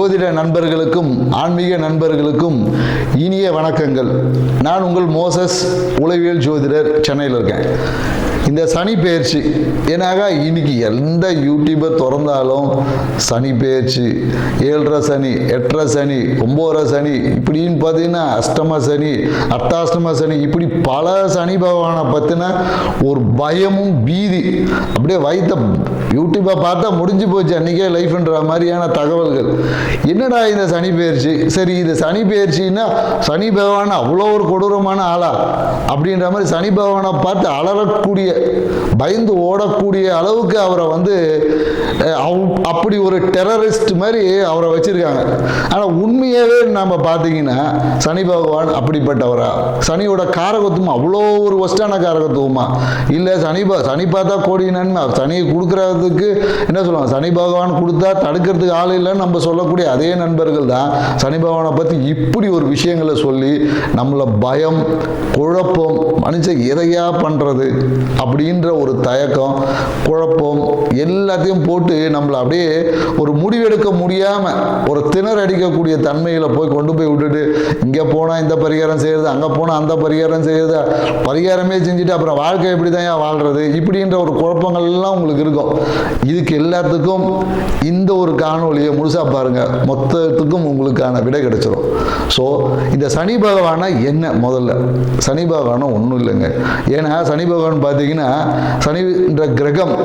ஜோதிட நண்பர்களுக்கும் ஆன்மீக நண்பர்களுக்கும் இனிய வணக்கங்கள். நான் உங்கள் மோசஸ் உளவியல் ஜோதிடர், சென்னையில் இருக்கேன். இந்த சனி பெயர்ச்சி ஏன்னாக்கா இன்னைக்கு எந்த யூடியூபர் திறந்தாலும் சனி பெயர்ச்சி, 7.5 சனி, 8.5 சனி, 9.5 சனி, இப்படின்னு பார்த்தீங்கன்னா அஷ்டம சனி, அர்த்தாஷ்டம சனி, இப்படி பல சனி பகவானை பற்றின ஒரு பயமும் பீதி அப்படியே வைத்த யூடியூப்பை பார்த்தா முடிஞ்சு போச்சு அன்றைக்கே லைஃப்ன்ற மாதிரியான தகவல்கள். என்னடா இந்த சனி பெயர்ச்சி, சரி இது சனி பெயர்ச்சின்னா சனி பகவான் அவ்வளோ ஒரு கொடூரமான ஆளா அப்படின்ற மாதிரி சனி பகவானை பார்த்து அலறக்கூடிய, பயந்து ஓடக்கூடிய அளவுக்கு அவரை அப்படி ஒரு டெரரிஸ்ட் மாதிரி அவரை வச்சிருக்காங்க. ஆனால் உண்மையாகவே நம்ம பார்த்தீங்கன்னா சனி பகவான் அப்படிப்பட்டவரா? சனியோட காரகத்துவம் அவ்வளோ ஒரு ஒஸ்டான காரகத்துவமா? இல்லை சனி பார்த்தா கோடி நன்மை, சனியை கொடுக்கறதுக்கு என்ன சொல்லுவாங்க, சனி பகவான் கொடுத்தா தடுக்கிறதுக்கு ஆள் இல்லைன்னு நம்ம சொல்லக்கூடிய அதே நண்பர்கள் தான் சனி பகவானை பற்றி இப்படி ஒரு விஷயங்களை சொல்லி நம்மளை பயம், குழப்பம், மனுஷன் எதையா பண்ணுறது அப்படின்ற ஒரு தயக்கம், குழப்பம் எல்லாத்தையும் போட்டு நம்மளை அப்படியே ஒரு முடிவெடுக்க முடியாமல் ஒரு திணற அடிக்கக்கூடிய தன்மையில் கொண்டு போய் விட்டுட்டு, இங்கே போனால் இந்த பரிகாரம் செய்யறது, அங்கே போனால் அந்த பரிகாரம் செய்யறது, பரிகாரமே செஞ்சுட்டு அப்புறம் வாழ்க்கை எப்படி தான் வாழ்றது, இப்படின்ற ஒரு குழப்பங்கள் எல்லாம் உங்களுக்கு இருக்கும். இதுக்கு எல்லாத்துக்கும் இந்த ஒரு காணொலியை முழுசா பாருங்க, மொத்தத்துக்கும் உங்களுக்கான விடை கிடைச்சிடும். ஸோ இந்த சனி பகவானா என்ன? முதல்ல சனி பகவானா ஒன்றும் இல்லைங்க. ஏன்னா சனி பகவான் பார்த்தீங்கன்னா, சனின்ற கிரகம்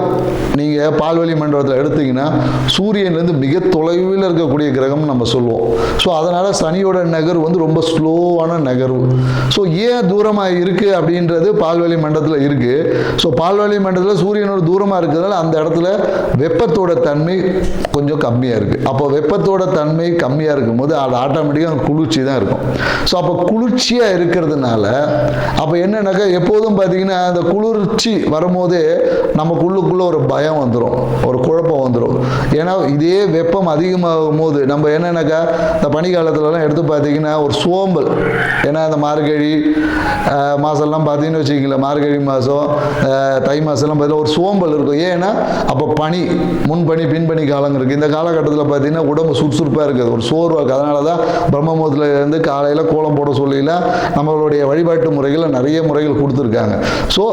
நீங்கள் பால்வழி மண்டலத்தில் எடுத்தீங்கன்னா சூரியன்லேருந்து மிக தொலைவில் இருக்கக்கூடிய கிரகம் நம்ம சொல்லுவோம். ஸோ அதனால் சனியோட நகர்வு ரொம்ப ஸ்லோவான நகர்வு. ஸோ ஏன் தூரமாக இருக்குது அப்படின்றது பால்வழி மண்டலத்தில் இருக்குது. ஸோ பால்வழி மண்டலத்தில் சூரியனோட தூரமாக இருக்கிறதுனால அந்த இடத்துல வெப்பத்தோட தன்மை கொஞ்சம் கம்மியாக இருக்குது. அப்போ வெப்பத்தோட தன்மை கம்மியாக இருக்கும்போது அது ஆட்டோமேட்டிக்காக குளிர்ச்சி தான் இருக்கும். ஸோ அப்போ குளிர்ச்சியாக இருக்கிறதுனால அப்போ என்னன்னாக்கா எப்போதும் பார்த்தீங்கன்னா அந்த குளிர்ச்சி வரும்போதே நமக்குள்ளுக்குள்ள ஒரு பயம் வந்துடும், ஒரு குழப்பம் வந்துடும். ஏன்னா இதே வெப்பம் அதிகமாகும் போது நம்ம என்னன்னாக்கா இந்த பனிக்காலத்துலலாம் எடுத்து பார்த்தீங்கன்னா ஒரு சோம்பல், ஏன்னா இந்த மார்கழி மாதம்லாம் பார்த்தீங்கன்னு வச்சுக்கிங்களேன், மார்கழி மாதம் தை மாதம்லாம் பார்த்தீங்கன்னா ஒரு சோம்பல் இருக்கும். ஏன்னா அப்போ பனி, முன்பனி பின்பனி காலங்கள் இருக்குது. இந்த காலகட்டத்தில் பார்த்தீங்கன்னா உடம்பு சுறுசுறுப்பாக இருக்குது, ஒரு சோர்வாக இருக்குது. அதனால தான் பிரம்மமுகூர்த்தத்துல இருந்து காலையில் கோலம் போட சொல்லிலாம் நம்மளுடைய வழிபாட்டு முறைகள் நிறைய முறைகள் கொடுத்துருக்காங்க. ஸோ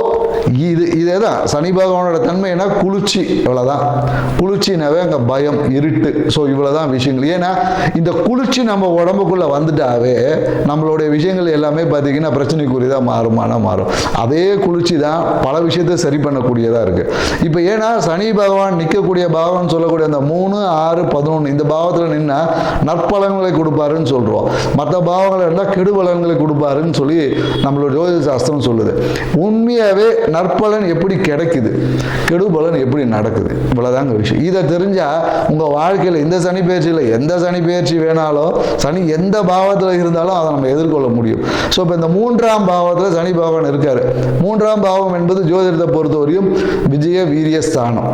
இதே தான் சனி பகவானோட தன்மைனா குளிர்ச்சி, இவ்வளோதான். குளிர்ச்சினாவே அங்கே பயம், இருட்டு. ஸோ இவ்வளோதான் விஷயங்கள். ஏன்னா இந்த குளிர்ச்சி நம்ம உடம்புக்குள்ளே வந்துட்டாவே நம்மளுடைய விஷயங்கள் எல்லாமே பார்த்தீங்கன்னா பிரச்சனைக்குரியதாக மாறும். அதே குளிர்ச்சி தான் பல விஷயத்தை சரி பண்ணக்கூடியதாக இருக்குது. இப்போ ஏன்னா சனி பகவான் நிற்கக்கூடிய பாவம்னு சொல்லக்கூடிய அந்த 3, 6, 11 இந்த பாவத்தில் நின்னா நற்பலன்களை கொடுப்பாருன்னு சொல்கிறோம். மற்ற பாவங்கள் இருந்தால் கெடுபலன்களை கொடுப்பாருன்னு சொல்லி நம்மளோட ஜோதிட சாஸ்திரம் சொல்லுது. உண்மையாகவே நற்பலன் எப்படி கிடைக்குது, கெடுபலன் எப்படி நடக்குது, இவ்வளவுதாங்க விஷயம். இதை தெரிஞ்சா உங்க வாழ்க்கையில் இந்த சனி பெயர்ச்சியில் எந்த சனி பெயர்ச்சி வேணாலும், சனி எந்த பாவத்தில் இருந்தாலும் அதை நம்ம எதிர்கொள்ள முடியும். ஸோ இப்போ இந்த 3ஆம் பாவத்தில் சனி பகவான் இருக்காரு. 3ஆம் பாவம் என்பது ஜோதிடத்தை பொறுத்தவரையும் விஜய வீரியஸ்தானம்.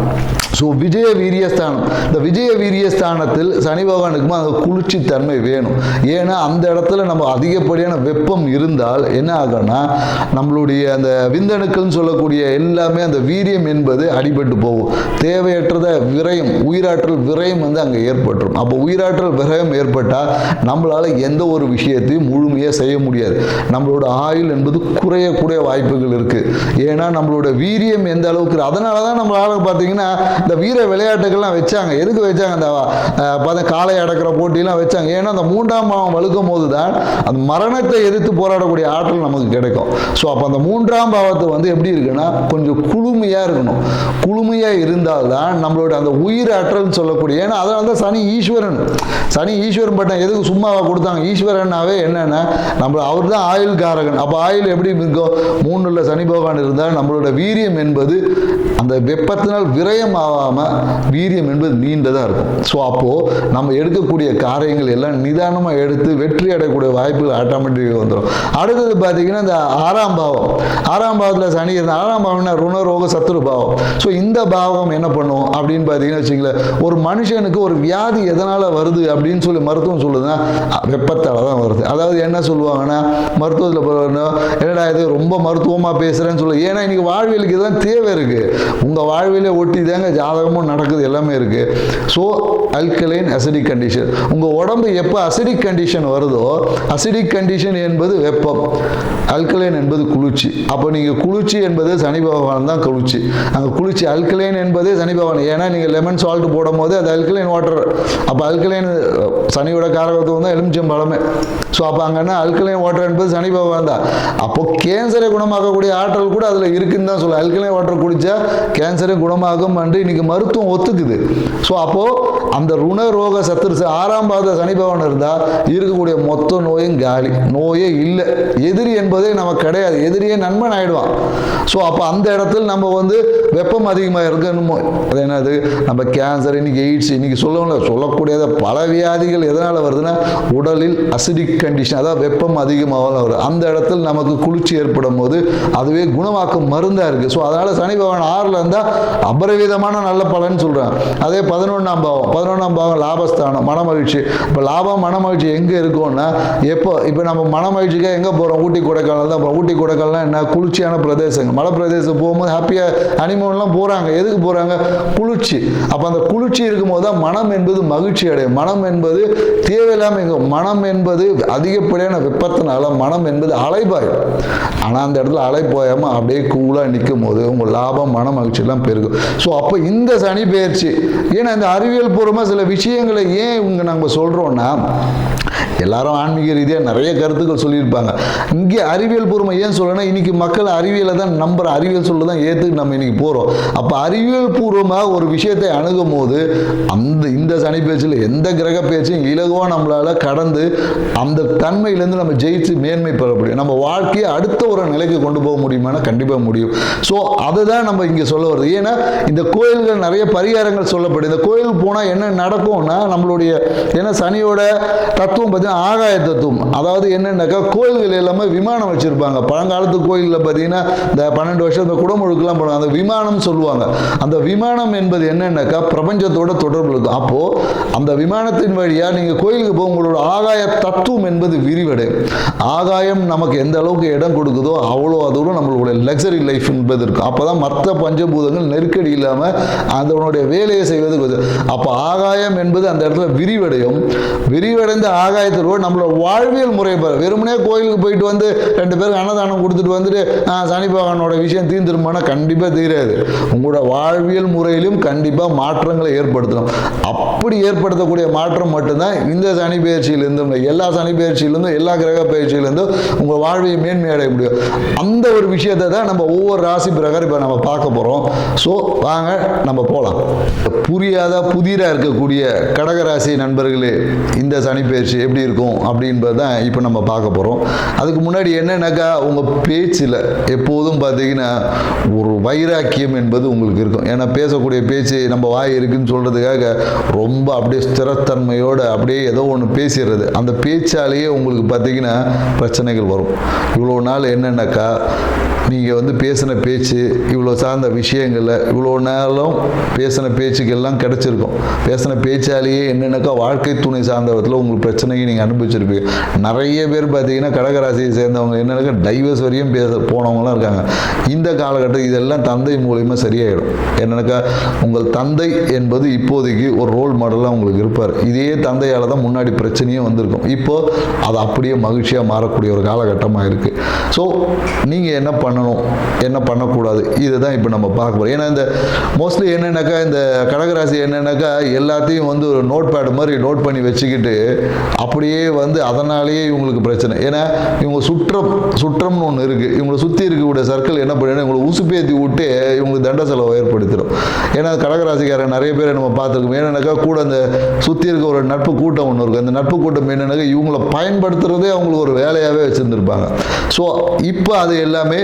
ஸோ விஜய வீரியஸ்தானம், இந்த விஜய வீரியஸ்தானத்தில் சனி பகவானுக்குமா அந்த குளிர்ச்சி தன்மை வேணும். ஏன்னா அந்த இடத்துல நம்ம அதிகப்படியான வெப்பம் இருந்தால் என்ன ஆகும்னா நம்மளுடைய அந்த விந்தணுக்கள் சொல்லக்கூடிய எல்லாமே அந்த வீரியம் என்பது அடிபட்டு போகும். தேவையற்றத விரயம், உயிராற்றல் விரயம் அங்கே ஏற்பட்டுரும். அப்போ உயிராற்றல் விரயம் ஏற்பட்டால் நம்மளால எந்த ஒரு விஷயத்தையும் முழுமையாக செய்ய முடியாது. நம்மளோட ஆயுள் என்பது குறையக்கூடிய வாய்ப்புகள் இருக்கு. ஏன்னா நம்மளோட வீரியம் எந்த அளவுக்கு, அதனால தான் நம்மளால பார்த்தீங்கன்னா இந்த வீர விளையாட்டுகள்லாம் வச்சாங்க. எதுக்கு வச்சாங்க? அந்த காலை அடக்கிற போட்டியெல்லாம் வச்சாங்க. ஏன்னா அந்த 3ஆம் பாவம் வலுக்கும் போது தான் அந்த மரணத்தை எதிர்த்து போராடக்கூடிய ஆற்றல் நமக்கு கிடைக்கும். ஸோ அப்போ அந்த 3ஆம் பாவத்தை எப்படி இருக்குன்னா கொஞ்சம் குளுமையா இருக்கணும். குளுமையா இருந்தால்தான் நம்மளோட அந்த உயிர் ஆற்றல் சொல்லக்கூடிய, ஏன்னா அதனால தான் சனி ஈஸ்வரன் பட்டம் எதுக்கு சும்மாவா கொடுத்தாங்க? ஈஸ்வரனாவே என்னன்னா நம்ம அவர் தான் ஆயுள் காரகன். அப்போ ஆயுள் எப்படி இருக்கும்? 3ல் சனி பகவான் இருந்தால் நம்மளோட வீரியம் என்பது அந்த வெப்பத்தினால் விரயம் ஆகாம வீரியம் என்பது நீண்டதா இருக்கும். ஸோ அப்போ நம்ம எடுக்கக்கூடிய காரியங்கள் எல்லாம் நிதானமாக எடுத்து வெற்றி அடையக்கூடிய வாய்ப்புகள் ஆட்டோமேட்டிக்காக வந்துடும். அடுத்தது பார்த்தீங்கன்னா இந்த 6ஆம் பாவத்தில் சனி இருந்தால், 6ஆம் பாவம்னா ருணரோக சத்துரு பாவம். ஸோ இந்த பாவம் என்ன பண்ணும் அப்படின்னு பார்த்தீங்கன்னா வச்சுங்களேன், ஒரு மனுஷனுக்கு ஒரு வியாதி எதனால் வருது அப்படின்னு சொல்லி மருத்துவம் சொல்லுதுன்னா வெப்பத்தால் தான் வருது. அதாவது என்ன சொல்லுவாங்கன்னா மருத்துவத்தில் என்னடா இது ரொம்ப மருத்துவமாக பேசுகிறேன்னு சொல்லு. ஏன்னா இன்னைக்கு வாழ்வியலுக்கு இதெல்லாம் தேவை இருக்குது. உங்கள் வாழ்வியலை ஒட்டி தாங்க ஜாதகமும் நடக்குது, எல்லாமே இருக்குது. So alkaline as acidic condition. உங்கள் உடம்பு எப்போ அசிடிக் கண்டிஷன் வருதோ, அசிடிக் கண்டிஷன் என்பது வெப்பம், அல்கலைன் என்பது குளிர்ச்சி. அப்போ நீங்கள் குளிர்ச்சி என்பது சனி பகவான் தான் குளிர்ச்சி. அங்கே குளிர்ச்சி அல்கலைன் என்பதே சனி பகவான். ஏன்னா நீங்கள் லெமன் சால்ட் போடும் போது அது அல்கலைன் வாட்டர். அப்போ அல்கலைன் சனியோட காரகத்துவம் தான் எலுமிச்சம் பழமே. ஸோ அப்போ அங்கன்னா அல்கலைன் வாட்டர் என்பது சனி பகவான் தான். அப்போ கேன்சரை குணமாக்கக்கூடிய ஆற்றல் கூட அதில் இருக்குன்னு தான் சொல்ல. அல்கலைன் வாட்டர் குடித்தா கேன்சரை குணமாகும் என்று இன்னைக்கு மருத்துவம் ஒத்துக்குது. ஸோ அப்போது அந்த ருண ரோக சத்துரு 6ஆம் பாத சனி பகவான் இருந்தால் இருக்கக்கூடிய மொத்த நோயும் காலி. நோயே இல்லை, எதிரி என்பதே நமக்கு கிடையாது, எதிரியே நண்பன் ஆயிடுவான். ஸோ அப்போ அந்த இடத்துல நம்ம வந்து வெப்பம் அதிகமாக இருக்கணுமோ, அது என்னது நம்ம கேன்சர், இன்னைக்கு எய்ட்ஸ், இன்னைக்கு சொல்லக்கூடியத பல வியாதிகள் எதனால் வருதுன்னா உடலில் அசிடிக் கண்டிஷன், அதாவது வெப்பம் அதிகமாக வருது. அந்த இடத்துல நமக்கு குளிர்ச்சி ஏற்படும் போது அதுவே குணமாக்கும் மருந்தாக இருக்குது. ஸோ அதனால் சனி பகவான் 6ல் இருந்தால் அபரிவிதமான நல்ல பலன் சொல்கிறேன். அதே 11ஆம் பாவம் லாபஸ்தானம், மனமகிழ்ச்சி. இப்போ லாபம் மனமகிழ்ச்சி எங்கே இருக்கும்னா இப்போ நம்ம மனமகிழ்ச்சிக்காக எங்கே போகிறோம்? ஊட்டி கொடைக்கானல் தான் போகிறோம். ஊட்டி கொடைக்கானல் என்ன குளிர்ச்சியான பிரதேசங்கள், மலை பிரதேசம் போகும்போது ஹாப்பியாக ஹனிமூன்லாம் போகிறாங்க. எதுக்கு போகிறாங்க? குளிர்ச்சி. அப்போ அந்த குளிர்ச்சி இருக்கும்போது தான் மனம் என்பது மகிழ்ச்சி அடையும். மனம் என்பது தேவையில்லாமல், மனம் என்பது அதிகப்படியான வெப்பத்தினால மனம் என்பது அலைபாயும். ஆனால் அந்த இடத்துல அலை போயாமல் அப்படியே கூலாக நிற்கும் போது உங்கள் லாபம் மன மகிழ்ச்சியெல்லாம் பெருகும். ஸோ அப்போ இந்த சனி பெயர்ச்சி, ஏன்னா இந்த அறிவியல் பூர்வமாக சில விஷயங்களை ஏன் இங்கே நம்ம சொல்கிறோன்னா, எல்லாரும் ஆன்மீக ரீதியாக நிறைய கருத்துக்கள் சொல்லியிருப்பாங்க. இங்கே அறிவியல் பூர்வமாக ஏன் சொல்லணும்னா, இன்னைக்கு மக்கள் அறிவியலை தான் நம்புகிற, அறிவியல் சொல்ல தான் ஏற்றுக்கு நம்ம இன்னைக்கு போகிறோம். அப்போ அறிவியல் பூர்வமாக ஒரு விஷயத்தை அணுகும் போது இந்த சனி பேச்சில் எந்த கிரக பேச்சையும் இலகுவாக நம்மளால் கடந்து அந்த தன்மையிலேருந்து நம்ம ஜெயிச்சு மேன்மை பெற முடியும். நம்ம வாழ்க்கையை அடுத்த ஒரு நிலைக்கு கொண்டு போக முடியுமானா கண்டிப்பாக முடியும். ஸோ அதுதான் நம்ம இங்கே சொல்ல வருது. ஏன்னா இந்த கோயில்கள் நிறைய பரிகாரங்கள் சொல்லப்படுது. இந்த கோயில் போனால் என்ன நடக்கும்னா, நம்மளுடைய ஏன்னா சனியோட தத்துவம் பார்த்தீங்கன்னா ஆகாய தத்துவம். அதாவது என்னன்னாக்கா கோயில்கள் எல்லாமே விமானம் வச்சிருப்பாங்க. பழங்காலத்து கோயிலில் பார்த்தீங்கன்னா இந்த 12 வருஷம் இந்த குடமுழுக்கெல்லாம் போடுவாங்க, அந்த விமானம் சொல்லுவாங்க. அந்த விமானம் என்பது என்னன்னாக்கா பிரபஞ்சத்தோட தொடர்பு இருக்கும். அப்போ அந்த விமானத்தின் வழியாக நீங்கள் கோயிலுக்கு போக உங்களோட ஆகாய தத்துவம் என்பது விரிவடையும். ஆகாயம் நமக்கு எந்த அளவுக்கு இடம் கொடுக்குதோ அவ்வளோ தூரம் நம்மளுடைய லக்ஸரி லைஃப் என்பது இருக்கும். அப்போ தான் மற்ற பஞ்சபூதங்கள் நெருக்கடி இல்லாமல் அதனுடைய வேலையை செய்வது. அப்போ ஆகாயம் என்பது அந்த இடத்துல விரிவடையும். விரிவடைந்த ஆகாயத்தில் நம்மளோட வாழ்வியல் முறை வெறுமனே கோயிலுக்கு போயிட்டு வந்து 2 பேருக்கு அன்னதானம் கொடுத்துட்டு வந்துட்டு சனி பகவானோட விஷயம் தீர்ந்துருமானா கண்டிப்பாக தீராது. உங்களோட வாழ்வியல் முறையிலும் கண்டிப்பாக மாற்றங்களை ஏற்படுத்தணும். அப்படி ஏற்படுத்தக்கூடிய மாற்றம் மட்டும்தான் இந்த சனி பயிற்சியிலிருந்தும், எல்லா சனி பயிற்சியிலிருந்தும், எல்லா கிரக பயிற்சியிலிருந்தும் உங்கள் வாழ்வையை மேன்மையடைய முடியும். அந்த ஒரு விஷயத்தை தான் நம்ம ஒவ்வொரு ராசி பிரகாரம் இப்போ நம்ம பார்க்க போகிறோம். ஸோ வாங்க நம்ம போகலாம். புதிராக இருக்கக்கூடிய கடகராசி நண்பர்களே, இந்த சனி பயிற்சி எப்படி இருக்கும் அப்படின்றது தான் இப்போ நம்ம பார்க்க போகிறோம். அதுக்கு முன்னாடி என்னன்னாக்கா, உங்கள் பேச்சில் எப்போதும் பார்த்தீங்கன்னா ஒரு வைராக்கியம் என்பது உங்களுக்கு இருக்கும். ஏன்னா பேசக்கூடிய பேச்சு நம்ம வாய் இருக்குன்னு சொல்கிறதுக்காக ரொம்ப அப்படியே ஸ்திரத்தன்மையோடு அப்படியே ஏதோ ஒன்று பேசிடுறது. அந்த பேச்சாலேயே உங்களுக்கு பார்த்தீங்கன்னா பிரச்சனைகள் வரும். இவ்வளோ நாள் என்னன்னாக்கா, நீங்கள் வந்து பேசின பேச்சு இவ்வளோ சார்ந்த விஷயங்களில் இவ்வளோ நேரம் பேசின பேச்சுக்கெல்லாம் கிடச்சிருக்கும். பேசின பேச்சாலேயே என்னென்னாக்கா வாழ்க்கை துணை சார்ந்த விதத்தில் உங்களுக்கு பிரச்சனையை நீங்கள் அனுபவிச்சிருப்பீங்க. நிறைய பேர் பார்த்தீங்கன்னா கடகராசியை சேர்ந்தவங்க என்னென்னாக்கா டைவர்ஸ் வரையும் போனவங்களாம் இருக்காங்க. இந்த காலகட்டத்தில் இதெல்லாம் தந்தை மூலியமாக சரியாயிடும். என்னென்னாக்கா உங்கள் தந்தை என்பது இப்போதைக்கு ஒரு ரோல் மாடலாக உங்களுக்கு இருப்பார். இதே தந்தையால் தான் முன்னாடி பிரச்சனையும் வந்திருக்கும். இப்போது அது அப்படியே மகிழ்ச்சியாக மாறக்கூடிய ஒரு காலகட்டமாக இருக்குது. ஸோ நீங்கள் என்ன பண்ணணும், என்ன பண்ணக்கூடாது, இதை தான் இப்போ நம்ம பார்க்க போகிறோம். ஏன்னா இந்த மோஸ்ட்லி என்னென்னாக்கா இந்த கடகராசி என்னென்னாக்கா எல்லாத்தையும் வந்து ஒரு நோட் பேட் மாதிரி நோட் பண்ணி வச்சுக்கிட்டு அப்படியே வந்து அதனாலேயே இவங்களுக்கு பிரச்சனை. ஏன்னா இவங்க சுற்றம்னு ஒன்று இருக்குது. இவங்களை சுற்றி இருக்கக்கூடிய சர்க்கிள் என்ன பண்ணுன்னா இவங்களை உசுப்பேற்றி விட்டு இவங்களுக்கு தண்ட செலவை ஏற்படுத்திடும். ஏன்னா கடகராசிக்காரன் நிறைய பேர் நம்ம பார்த்துருக்கோம். என்னென்னாக்கா கூட அந்த சுற்றி இருக்க ஒரு நட்பு கூட்டம் ஒன்று இருக்குது. அந்த நட்பு கூட்டம் என்னென்னாக்கா இவங்களை பயன்படுத்துகிறதே அவங்களுக்கு ஒரு வேலையாகவே வச்சுருந்துருப்பாங்க. ஸோ இப்போ அது எல்லாமே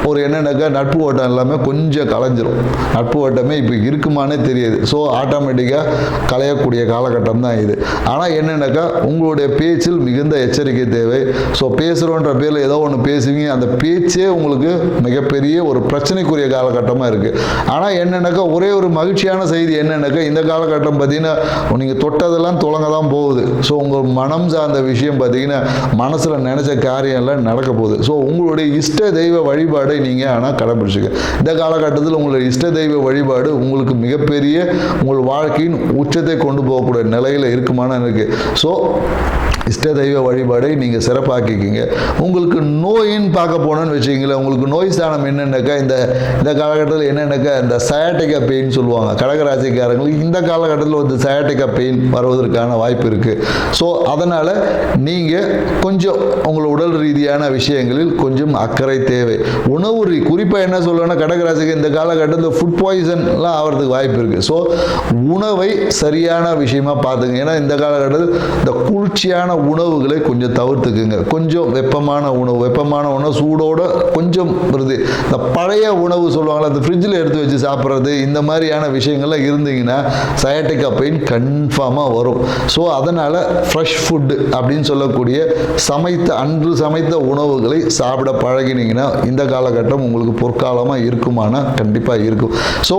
ஒரு என்னென்னாக்கா நட்பு ஓட்டம் எல்லாமே கொஞ்சம் கலைஞ்சிரும். நட்பு ஓட்டமே இப்போ இருக்குமானே தெரியாது. ஸோ ஆட்டோமேட்டிக்காக கலையக்கூடிய காலகட்டம் தான் இது. ஆனால் என்னென்னாக்கா உங்களுடைய உங்களுடைய பேச்சில் மிகுந்த எச்சரிக்கை தேவை. ஸோ பேசுகிறோன்ற பேரில் ஏதோ ஒன்று பேசுவீங்க, அந்த பேச்சே உங்களுக்கு மிகப்பெரிய ஒரு பிரச்சனைக்குரிய காலகட்டமாக இருக்குது. ஆனால் என்னென்னாக்கா ஒரே ஒரு மகிழ்ச்சியான செய்தி என்னென்னாக்கா இந்த காலகட்டம் பார்த்தீங்கன்னா நீங்கள் தொட்டதெல்லாம் துளங்க தான் போகுது. ஸோ உங்கள் மனம் சார்ந்த விஷயம் பார்த்தீங்கன்னா மனசில் நினச்ச காரியம்லாம் நடக்க போகுது. ஸோ உங்களுடைய இஷ்ட தெய்வ வழிபாடை நீங்கள் ஆனால் கடைபிடிச்சிக்க. இந்த காலகட்டத்தில் உங்களுடைய இஷ்ட தெய்வ வழிபாடு உங்களுக்கு மிகப்பெரிய உங்கள் வாழ்க்கையின் உச்சத்தை கொண்டு போகக்கூடிய நிலையில் இருக்குமான்னு இருக்குது. ஸோ இஷ்ட தெய்வ வழிபாடை நீங்கள் சிறப்பாக்கிக்கிங்க. உங்களுக்கு நோயின்னு பார்க்க போனோன்னு வச்சுக்கிங்களேன், உங்களுக்கு நோய் ஸ்தானம் என்னென்னாக்கா இந்த காலகட்டத்தில் என்னென்னாக்கா இந்த சயாட்டிக்கா பெயின் சொல்லுவாங்க. கடகராசிக்காரங்களுக்கு இந்த காலகட்டத்தில் வந்து சயாட்டிக்கா பெயின் வருவதற்கான வாய்ப்பு இருக்குது. ஸோ அதனால் நீங்கள் கொஞ்சம் உங்கள் உடல் ரீதியான விஷயங்களில் கொஞ்சம் அக்கறை தேவை. உணவு குறிப்பாக என்ன சொல்லணும்னா கடகராசிக்கு இந்த காலகட்டத்தில் ஃபுட் பாய்சன்லாம் ஆகிறதுக்கு வாய்ப்பு இருக்குது. ஸோ உணவை சரியான விஷயமா பார்த்துங்க. ஏன்னா இந்த காலகட்டத்தில் இந்த குளிர்ச்சியான உணவுகளை கொஞ்சம் தவிர்த்துக்குங்க. கொஞ்சம் வெப்பமான உணவு சூடோட கொஞ்சம் வருது. இந்த பழைய உணவு சொல்லுவாங்களா, அந்த ஃப்ரிட்ஜில் எடுத்து வச்சு சாப்பிட்றது, இந்த மாதிரியான விஷயங்கள்லாம் இருந்தீங்கன்னா சயாட்டிக்கா பெயின் கன்ஃபார்மாக வரும். ஸோ அதனால் ஃப்ரெஷ் ஃபுட்டு அப்படின்னு சொல்லக்கூடிய அன்று சமைத்த உணவுகளை சாப்பிட பழகினீங்கன்னா இந்த காலகட்டம் உங்களுக்கு பொற்காலமாக இருக்குமானா கண்டிப்பாக இருக்கும். ஸோ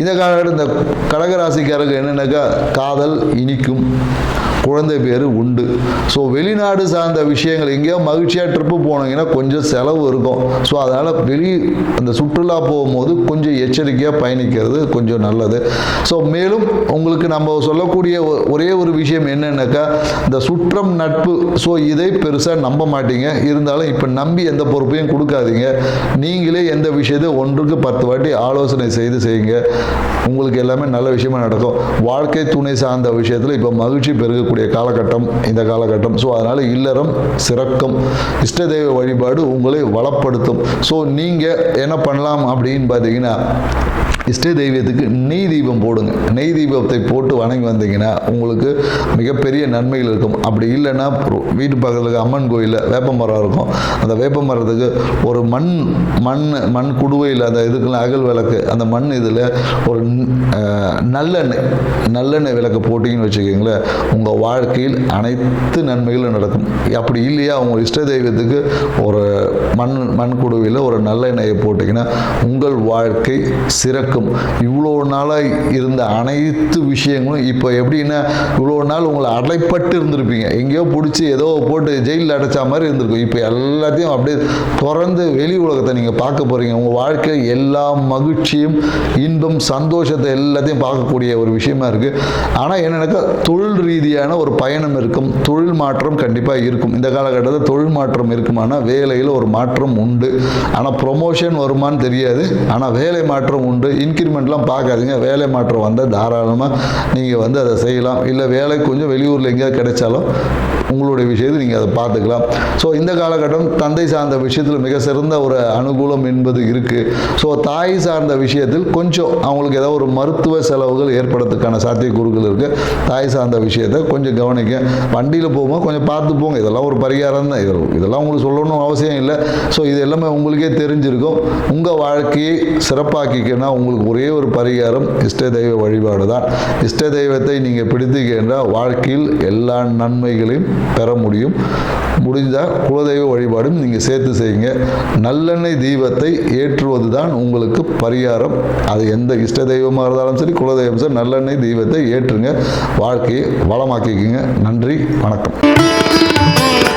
இந்த காலகட்டம் இந்த கடகராசிக்காரங்க என்னென்னாக்கா காதல் இனிக்கும், குழந்தை பேர் உண்டு. ஸோ வெளிநாடு சார்ந்த விஷயங்கள் எங்கேயோ மகிழ்ச்சியாக ட்ரிப்பு போனீங்கன்னா கொஞ்சம் செலவு இருக்கும். ஸோ அதனால் அந்த சுற்றுலா போகும்போது கொஞ்சம் எச்சரிக்கையாக பயணிக்கிறது கொஞ்சம் நல்லது. ஸோ மேலும் உங்களுக்கு நம்ம சொல்லக்கூடிய ஒரே ஒரு விஷயம் என்னன்னாக்கா இந்த சுற்றம் நட்பு. ஸோ இதை பெருசாக நம்ப மாட்டீங்க. இருந்தாலும் இப்போ நம்பி எந்த பொறுப்பையும் கொடுக்காதீங்க. நீங்களே எந்த விஷயத்தை 1க்கு 10 வாட்டி ஆலோசனை செய்யுங்க. உங்களுக்கு எல்லாமே நல்ல விஷயமா நடக்கும். வாழ்க்கை துணை சார்ந்த விஷயத்தில் இப்போ மகிழ்ச்சி பெருகக்கூடிய காலகட்டம் இந்த காலகட்டம். ஸோ அதனால் இல்லறம் சிறக்கும். இஷ்ட தெய்வ வழிபாடு உங்களை வளப்படுத்தும். ஸோ நீங்கள் என்ன பண்ணலாம் அப்படின்னு பார்த்தீங்கன்னா இஷ்ட தெய்வத்துக்கு நெய் தீபம் போடுங்க. நெய் தீபத்தை போட்டு வணங்கி வந்தீங்கன்னா உங்களுக்கு மிகப்பெரிய நன்மைகள் இருக்கும். அப்படி இல்லைன்னா வீட்டு பக்கத்தில் அம்மன் கோயிலில் வேப்ப மரம் இருக்கும். அந்த வேப்ப மரத்துக்கு ஒரு மண் குடுவையில் அந்த இதுக்குலாம் அகல் விளக்கு, அந்த மண் இதில் ஒரு நல்லெண்ணெய் விளக்கு போட்டிங்கன்னு வச்சுக்கோங்களேன், உங்கள் வாழ்க்கையில் அனைத்து நன்மைகளும் நடக்கும். அப்படி இல்லையா உங்கள் இஷ்ட தெய்வத்துக்கு ஒரு மண் குடுவையில் ஒரு நல்லெண்ணெயை போட்டிங்கன்னா உங்கள் வாழ்க்கை சிறக்கும். இவ்வளோ நாளாக இருந்த அனைத்து விஷயங்களும் இப்போ எப்படின்னா இவ்வளோ நாள் உங்களை அடைப்பட்டு இருந்திருப்பீங்க, எங்கேயோ பிடிச்சி ஏதோ போட்டு ஜெயிலில் அடைச்சா மாதிரி இருந்திருக்கும். இப்போ எல்லாத்தையும் அப்படியே திறந்து வெளி உலகத்தை நீங்கள் பார்க்க போகிறீங்க. உங்கள் வாழ்க்கை எல்லா மகிழ்ச்சியும் இன்பம் சந்தோஷத்தை எல்லாத்தையும் பார்க்கக்கூடிய ஒரு விஷயமா இருக்குது. ஆனால் என்னென்னாக்கா தொழில் ரீதியான ஒரு பயணம் இருக்கும். தொழில் மாற்றம் கண்டிப்பாக இருக்கும். இந்த காலகட்டத்தில் தொழில் மாற்றம் இருக்குமானா வேலையில் ஒரு மாற்றம் உண்டு. ஆனால் ப்ரொமோஷன் வருமானு தெரியாது. ஆனால் வேலை மாற்றம் உண்டு. இன்க்ரிமெண்ட்லாம் பார்க்காதீங்க. வேலை மாற்றம் வந்தால் தாராளமாக நீங்கள் வந்து அதை செய்யலாம். இல்லை வேலை கொஞ்சம் வெளியூரில் எங்கேயாவது கிடைச்சாலும் உங்களுடைய விஷயத்தை நீங்கள் அதை பார்த்துக்கலாம். ஸோ இந்த காலகட்டம் தந்தை சார்ந்த விஷயத்தில் மிக சிறந்த ஒரு அனுகூலம் என்பது இருக்குது. ஸோ தாய் சார்ந்த விஷயத்தில் கொஞ்சம் அவங்களுக்கு ஏதாவது ஒரு மருத்துவ செலவுகள் ஏற்படுறதுக்கான சாத்தியக்கூறுகள் இருக்குது. தாய் சார்ந்த விஷயத்தை கொஞ்சம் கவனிக்க. வண்டியில் போகும்போது கொஞ்சம் பார்த்து போங்க. இதெல்லாம் ஒரு பரிகாரம் தான். இதெல்லாம் உங்களுக்கு சொல்லணும்னு அவசியம் இல்லை. ஸோ இது எல்லாமே உங்களுக்கே தெரிஞ்சிருக்கும். உங்கள் வாழ்க்கையை சிறப்பாக்கிக்கன்னா உங்களுக்கு ஒரே ஒரு பரிகாரம் இஷ்ட தெய்வ வழிபாடு தான். இஷ்ட தெய்வத்தை நீங்கள் பிடித்துக்கின்ற வாழ்க்கையில் எல்லா நன்மைகளையும் பெற முடியும். முடிந்தால் குலதெய்வ வழிபாடும் நீங்கள் சேர்த்து செய்யுங்க. நல்லெண்ணெய் தீபத்தை ஏற்றுவது தான் உங்களுக்கு பரிகாரம். அது எந்த இஷ்ட தெய்வமாக இருந்தாலும் சரி, குலதெய்வம் சார், நல்லெண்ணெய் தீபத்தை ஏற்றுங்க. வாழ்க்கையை வளமாக்கிக்கங்க. நன்றி, வணக்கம்.